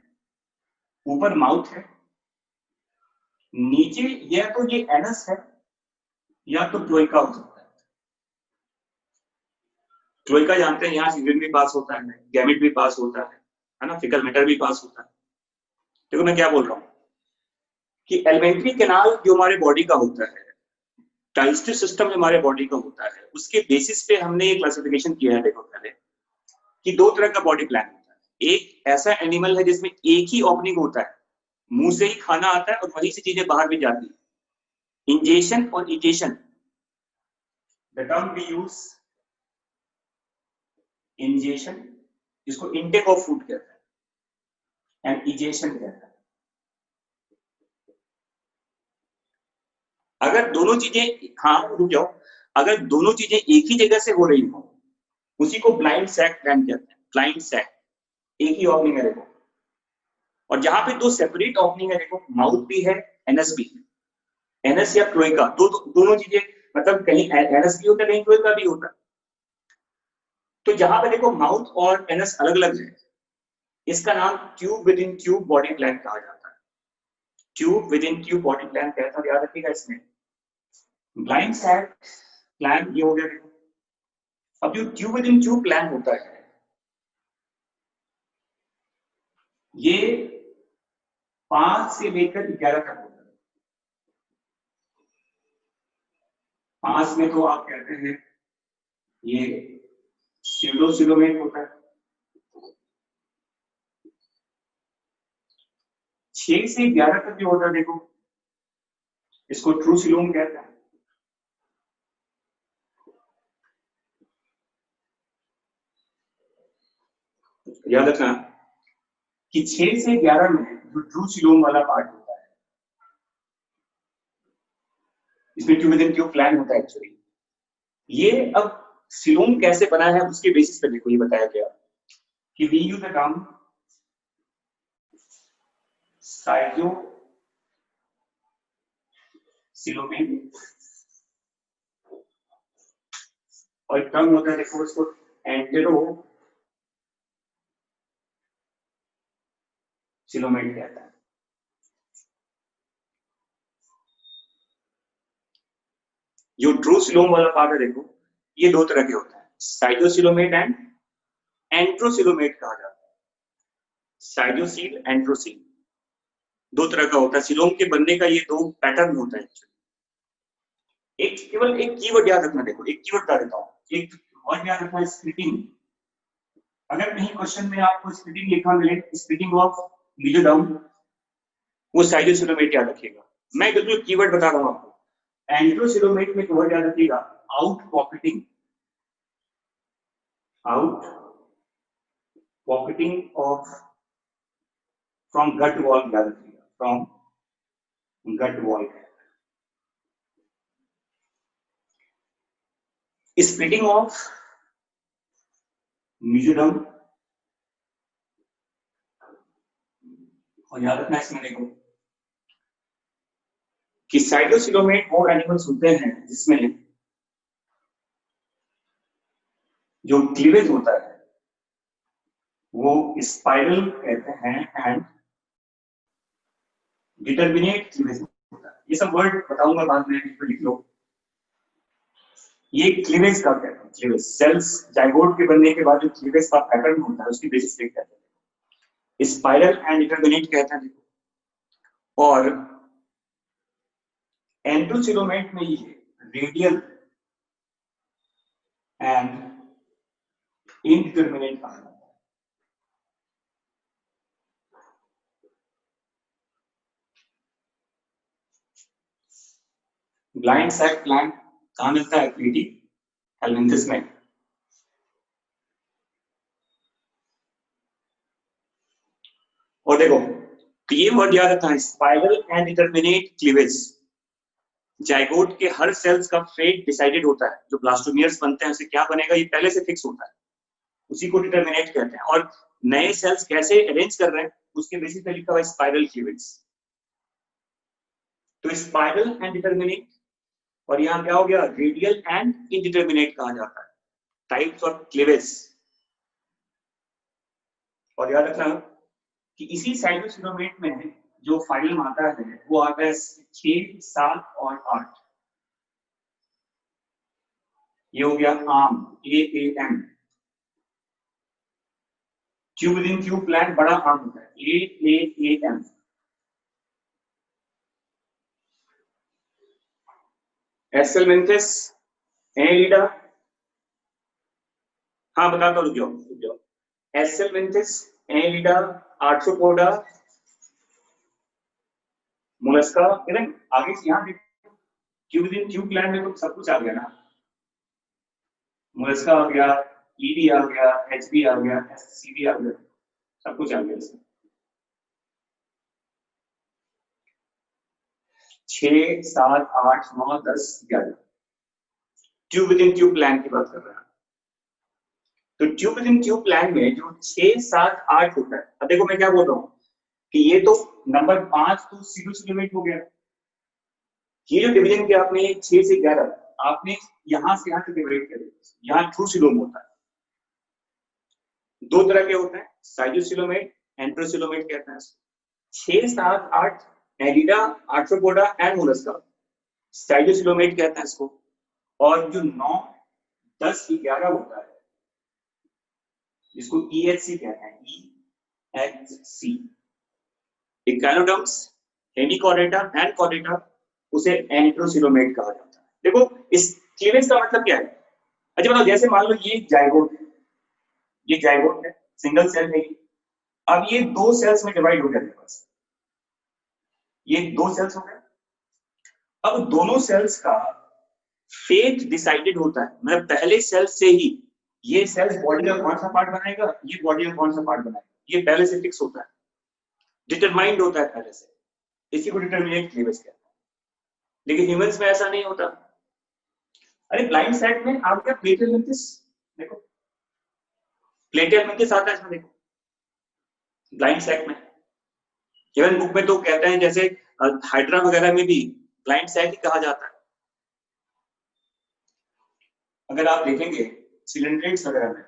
[SPEAKER 1] ऊपर माउथ है, नीचे या तो ये एनस है या तो क्लोएका हो सकता है। क्लोएका जानते हैं यहाँ से यूरिन भी पास होता है, गैमेट भी पास होता है ना, फिकल मैटर भी पास होता है। देखो मैं क्या बोल रहा हूँ कि एलिमेंट्री कैनाल जो हमारे बॉडी का होता है, डाइजेस्टिव सिस्टम जो हमारे बॉडी का होता है, उसके बेसिस पे हमने ये क्लासिफिकेशन किया है। देखो पहले कि दो तरह का बॉडी प्लान होता है। एक ऐसा एनिमल है जिसमें एक ही ओपनिंग होता है, मुंह से ही खाना आता है और वहीं से चीजें बाहर भी जाती है। इंजेक्शन और egestion, the term we use ingestion, जिसको इनटेक ऑफ फूड कहते हैं, एंड इजेशन कहते हैं। अगर दोनों चीजें, हाँ रुक जाओ, अगर दोनों चीजें एक ही जगह से हो रही हो, उसी को ब्लाइंड सैक प्लान कहते हैं। ब्लाइंड सैक, एक ही ओपनिंग है देखो, और जहां पे दो सेपरेट ओपनिंग है, देखो माउथ भी है, एनएस भी है। एनएस या क्लोएका दोनों चीजें, मतलब कहीं एनएस भी होता है, कहीं क्लोएका भी होता है। तो जहां पे देखो माउथ और एनएस अलग अलग है, इसका नाम tube with in tube body plan कहा जाता है। Tube with in tube body plan कहता है, याद रखिएगा इसमें। ब्लाइंड सैक प्लान ये हो गया। देखो अब जो tube with in tube plan होता है, ये 5 से लेकर 11 तक होता है। 5 में तो आप कहते हैं ये स्यूडोसिलोमेट होता है। 6 से 11 तक जो होता है, देखो इसको ट्रू सिलोम कहते हैं। याद रखना कि 6 से 11 में जो ट्रू सिलोम वाला पार्ट होता है, इसमें tube with in tube plan होता है एक्चुअली। ये अब सिलोम कैसे बना है उसके बेसिस पर देखो ये बताया गया कि we use the term schizocoelomate, और टर्म होता है देखो उसको एंटेरो सिलोमेट कहता है। जो ट्रू सिलोम वाला पार्ट है देखो, ये दो तरह के होता है, साइटोसिलोमेट एंड एंट्रोसिलोमेट कहा जाता है। साइटोसिल, एंट्रोसिल दो तरह का होता है। सिलोम के बनने का ये दो पैटर्न होता है। एक केवल एक कीवर्ड याद रखना, देखो एक कीवर्ड बता देता हूं, एक वर्ड याद रखना, स्प्लिटिंग। अगर कहीं क्वेश्चन में आपको स्प्लिटिंग लिखा मिले, स्प्लिटिंग ऑफ मीजोडर्म, वो साइटोसिलोमेट याद रखिएगा। मैं बिल्कुल कीवर्ड बता रहा हूं आपको। एंट्रोसिलोमेट में वर्ड याद रखिएगा, out pocketing, out pocketing of from gut wall याद रखिएगा, from gut wall. Splitting of mesoderm, और याद रखना इसमें देखो कि साइटोसिलोमेट वो एनिमल्स होते हैं जिसमें जो क्लीवेज होता है वो स्पाइरल कहते हैं एंड डिटरमिनेट क्लीवेज होता है। ये सब वर्ड बताऊंगा बाद में, लिख लो। ये क्लीवेज का कहते हैं, क्लीवेज सेल्स जाइगोट के बनने के बाद जो क्लीवेज का पैटर्न होता है उसकी बेसिस पे कहते हैं, स्पाइरल एंड डिटरमिनेट कहते हैं। और एंट्रोसिलोमेट में ये रेडियल एंड इनडिटरमिनेट कहा जाता है। ब्लाइंड सैक प्लांट कहाँ मिलता है? क्रीटी हेल्मिंथिस में। और देखो तो ये वर्ड याद रखना है, spiral and determinate cleavage. Zygote के हर सेल्स का फेट डिसाइडेड होता है, जो ब्लास्टोमियर्स बनते हैं उसे क्या बनेगा ये पहले से फिक्स होता है, उसी को डिटरमिनेट कहते हैं। और नए सेल्स कैसे अरेंज कर रहे हैं उसके बेसिस पे लिखा हुआ है स्पाइरल क्लीवेज। तो स्पाइरल एंड डिटरमिनेट, और यहाँ क्या हो गया? रेडियल एंड इनडिटरमिनेट कहा जाता है, टाइप्स ऑफ क्लीवेज। और याद रखना कि इसी साइटोसिलोमेट में जो फाइलम आता है वो आता है 6, 7 और 8। ये हो गया आम, AAM। ट्यूबुलिन ट्यूब प्लांट बड़ा आम होता है, AAM। एसेलमेंथिस, एलिडा, हाँ बताता हूँ, रुक जाओ। एसेलमेंथिस, एलिडा, आर्थ्रोपोडा, मोलस्का। आगे से यहाँ देखो, ट्यूबुलिन ट्यूब प्लांट में तो सब कुछ आ गया ना, मोलस्का आ गया, ED आ गया, HB आ गया, SCB आ गया, सब कुछ आ गया इसमें। 6, 7, 8, 9, 10, 11 ट्यूबुलिन ट्यूब प्लांट की बात कर रहे हैं। तो ट्यूबुलिन ट्यूब प्लांट में जो 6, 7, 8 होता है, अब देखो मैं क्या बोल रहा हूँ कि ये तो नंबर 5 तो सीरोसिलोमेट हो गया। ये जो डिवीजन किया आपने 6 से 11, आपने यहां से यहां तक डिवाइड कर दिया, यहाँ ट्रूसिलोम होता है। दो तरह के होते हैं, साइटोसिलोमेट, एंट्रोसिलोमेट कहते हैं। 6, 7, 8 एलिडा, आर्थ्रोपोडा एंड मोलस्का साइटोसिलोमेट कहते हैं इसको। और जो 9, 10, 11 होता है जिसको EHC कहते हैं, EHC, इकाइनोडर्म्स, हेमिकोडेटा एंड कोडेटा, उसे एंट्रोसिलोमेट कहा जाता है। देखो इस क्लीवेज का मतलब क्या है? अच्छा बताओ, जैसे मान लो ये जाइगोट है, ये जाइगोट है, सिंगल सेल है। अब ये 2 सेल्स में डिवाइड हो जाने पास, ये 2 सेल्स हो गए। अब दोनों सेल्स का फेट डिसाइडेड होता है, मतलब पहले सेल से ही ये सेल्स बॉडी का कौन सा पार्ट बनाएगा, ये बॉडी का कौन सा पार्ट बनाएगा, ये पहले से फिक्स होता है, डिटरमाइंड होता है पहले से। इसी को डिटरमिनेट क्लीवेज कहते हैं। लेकिन ह्यूमंस में ऐसा नहीं होता। अरे ब्लाइंड साइड में आप क्या प्लेटल मेंटिस, देखो प्लेटल मेंटिस आता है इसमें, देखो ब्लाइंड साइड में। इवन बुक में तो कहते हैं जैसे हाइड्रा वगैरह में भी ब्लाइंड साइड ही कहा जाता है। अगर आप देखेंगे सिलेंड्रेट्स वगैरह में,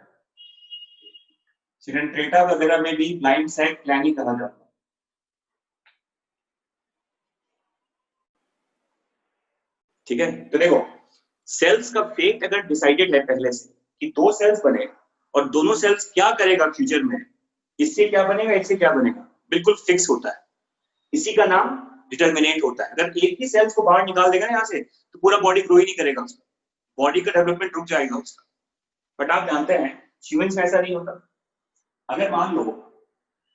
[SPEAKER 1] सिलेंड्रेटा वगैरह में भी ब्लाइंड साइड प्लान ही कहा जाता है। ठीक है, तो देखो सेल्स का फेट अगर डिसाइडेड है पहले से कि 2 सेल्स बने और दोनों सेल्स क्या करेगा फ्यूचर में, इससे क्या बनेगा, इससे क्या बनेगा, बिल्कुल फिक्स होता है। इसी का नाम डिटरमिनेट होता है। अगर एक ही सेल्स को बाहर निकाल देगा ना यहाँ से तो पूरा बॉडी ग्रो ही नहीं करेगा, उसका बॉडी का डेवलपमेंट रुक जाएगा उसका। बट आप जानते हैं ह्यूमंस में ऐसा नहीं होता। अगर मान लो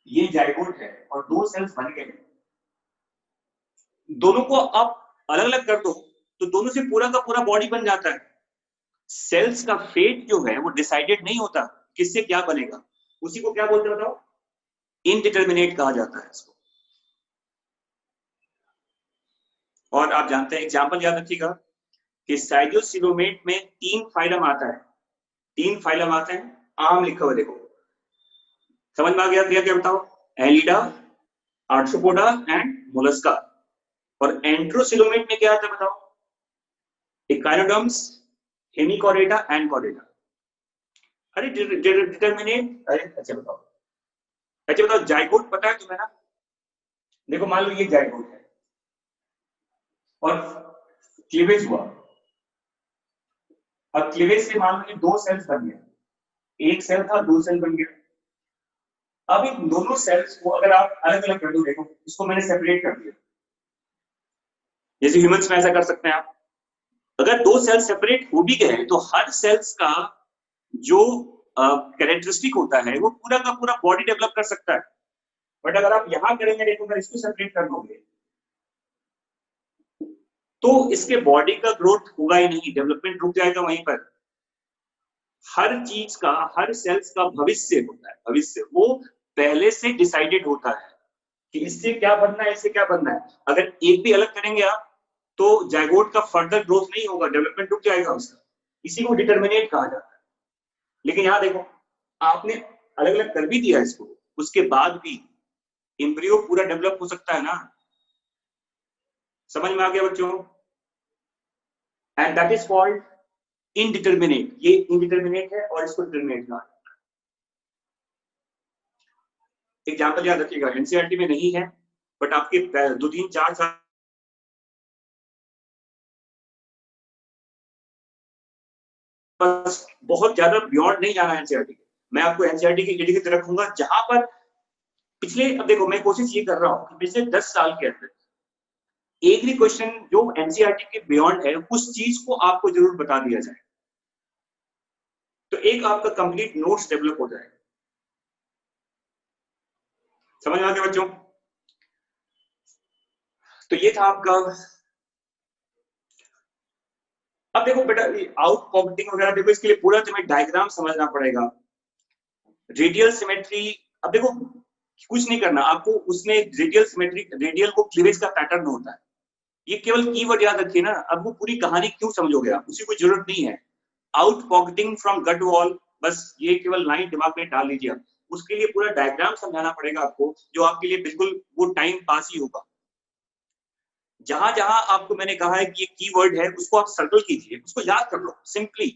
[SPEAKER 1] ये जाइगोट है और 2 सेल्स बन गए, दोनों को आप अलग अलग कर दो तो दोनों से पूरा का पूरा बॉडी बन जाता है। सेल्स का फेट जो है वो डिसाइडेड नहीं होता किससे क्या बनेगा, उसी को क्या बोलते हैं बताओ? इनडिटरमिनेट कहा जाता है इसको। और आप जानते हैं, एग्जांपल याद रखिएगा कि साइटोसिलोमेट में 3 फाइलम आता है, 3 फाइलम आते हैं, आम लिखा हुआ देखो, समझ में आ गया? क्या बताओ? Annelida, Arthropoda and Mollusca. और एंट्रोसिलोमेट में क्या आता है बताओ? इकाइनोडर्म्स, हेमिकोडेटा एंड कोडेटा। अरे डिटरमिनेट, अरे अच्छा बताओ जाइगोट पता है तुम्हें ना? देखो मान लो ये जाइगोट है और क्लीवेज हुआ। अब क्लीवेज से मान लो 2 सेल्स बन गए, एक सेल था 2 सेल बन गया। अब इन दोनों सेल्स को अगर आप अलग अलग कर दो, देखो इसको मैंने सेपरेट कर दिया, जैसे ह्यूमंस में ऐसा कर सकते हैं आप। अगर 2 सेल सेपरेट हो भी गए तो हर सेल्स का जो कैरेक्टरिस्टिक होता है वो पूरा का पूरा बॉडी डेवलप कर सकता है। बट अगर आप यहां करेंगे, देखो अगर इसको सेपरेट कर दोगे तो इसके बॉडी का ग्रोथ होगा ही नहीं, डेवलपमेंट रुक जाएगा वहीं पर। हर चीज का, हर सेल्स का भविष्य होता है, भविष्य वो पहले से डिसाइडेड होता है कि इससे क्या बनना है, इससे क्या बनना है। अगर एक भी अलग करेंगे आप तो जायगोट का फर्दर ग्रोथ नहीं होगा, डेवलपमेंट रुक जाएगा उसका। इसी को डिटर्मिनेट कहा जाता है। लेकिन यहाँ देखो, आपने अलग अलग कर भी दिया इसको, उसके बाद भी एम्ब्रियो पूरा डेवलप हो सकता है ना। समझ में आ गया बच्चों? And that is called indeterminate. ये इनडिटर्मिनेट है और इसको डिटर्मिनेट कहा जाता है। एग्जाम्पल याद रखिएगा, एनसीईआरटी में नहीं है, बट आपके 2, 3, 4 साल बस बहुत ज्यादा बियॉन्ड नहीं जाना है एनसीईआरटी के। मैं आपको एनसीईआरटी की एडिकेट रखूंगा जहां पर पिछले, अब देखो मैं कोशिश ये कर रहा हूं कि पिछले 10 साल के अंदर एक भी क्वेश्चन जो एनसीईआरटी के बियॉन्ड है उस चीज को आपको जरूर बता दिया जाए, तो एक आपका कंप्लीट नोट्स डेवलप हो जाएगा। समझ में आ गया बच्चों? तो ये था आपका। अब देखो बेटा, आउट पॉकेटिंग वगैरह देखो, इसके लिए पूरा तुम्हें डायग्राम समझना पड़ेगा। रेडियल सिमेट्री, अब देखो कुछ नहीं करना आपको, उसमें रेडियल सिमेट्री, रेडियल को क्लीवेज का पैटर्न होता है। ये केवल कीवर्ड याद रखिए ना, अब वो पूरी कहानी क्यों समझोगे आप, उसी कोई जरूरत नहीं है। Out pocketing from gut wall, बस ये केवल लाइन दिमाग में डाल लीजिए आप। उसके लिए पूरा डायग्राम समझाना पड़ेगा आपको, जो आपके लिए बिल्कुल वो टाइम पास ही होगा। जहां जहां आपको मैंने कहा है कि ये कीवर्ड है, उसको आप सर्कल कीजिए, उसको याद कर लो सिंपली।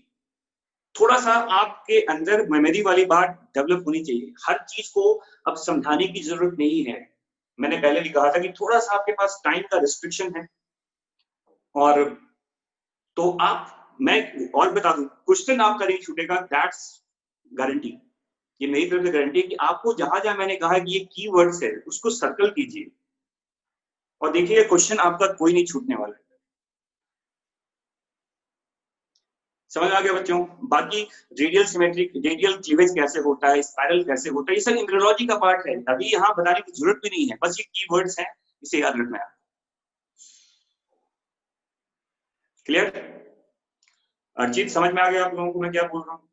[SPEAKER 1] थोड़ा सा आपके अंदर मेमोरी वाली बात डेवलप होनी चाहिए। हर चीज को अब समझाने की जरूरत नहीं है। मैंने पहले भी कहा था कि थोड़ा सा आपके पास टाइम का रिस्ट्रिक्शन है। और तो आप, मैं और बता दूं, क्वेश्चन आपका नहीं छूटेगा, दैट्स गारंटी। ये मेरी तरफ से गारंटी है कि आपको जहां जहां मैंने कहा कि ये कीवर्ड्स है उसको सर्कल कीजिए और देखिए क्वेश्चन आपका कोई नहीं छूटने वाला है। समझ आ गया बच्चों? बाकी रेडियल सिमेट्रिक, रेडियल क्लीवेज कैसे होता है, स्पाइरल कैसे होता है, ये सब एम्ब्रियोलॉजी का पार्ट है, अभी यहाँ बताने की जरूरत भी नहीं है। बस ये कीवर्ड्स हैं, इसे याद रखना है। क्लियर? अर्जित, समझ में आ गया आप लोगों को मैं क्या बोल रहा हूँ?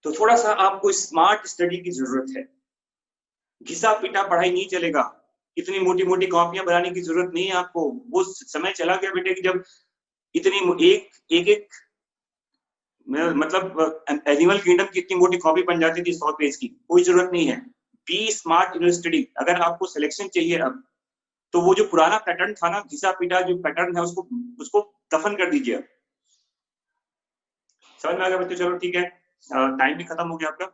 [SPEAKER 1] तो थोड़ा सा आपको स्मार्ट स्टडी की जरूरत है। घिसा पिटा पढ़ाई नहीं चलेगा। इतनी मोटी मोटी कॉपियां बनाने की जरूरत नहीं है आपको। वो समय चला गया बेटे कि जब इतनी एक एक मतलब एनिमल किंगडम की इतनी मोटी कॉपी बन जाती थी 100 पेज की। कोई जरूरत नहीं है। Be smart in study. अगर आपको सिलेक्शन चाहिए अब, तो वो जो पुराना पैटर्न था ना, घिसा पिटा जो पैटर्न है, उसको उसको दफन कर दीजिए। समझ में आ गया बच्चों? चलो ठीक है, टाइम भी खत्म हो गया आपका।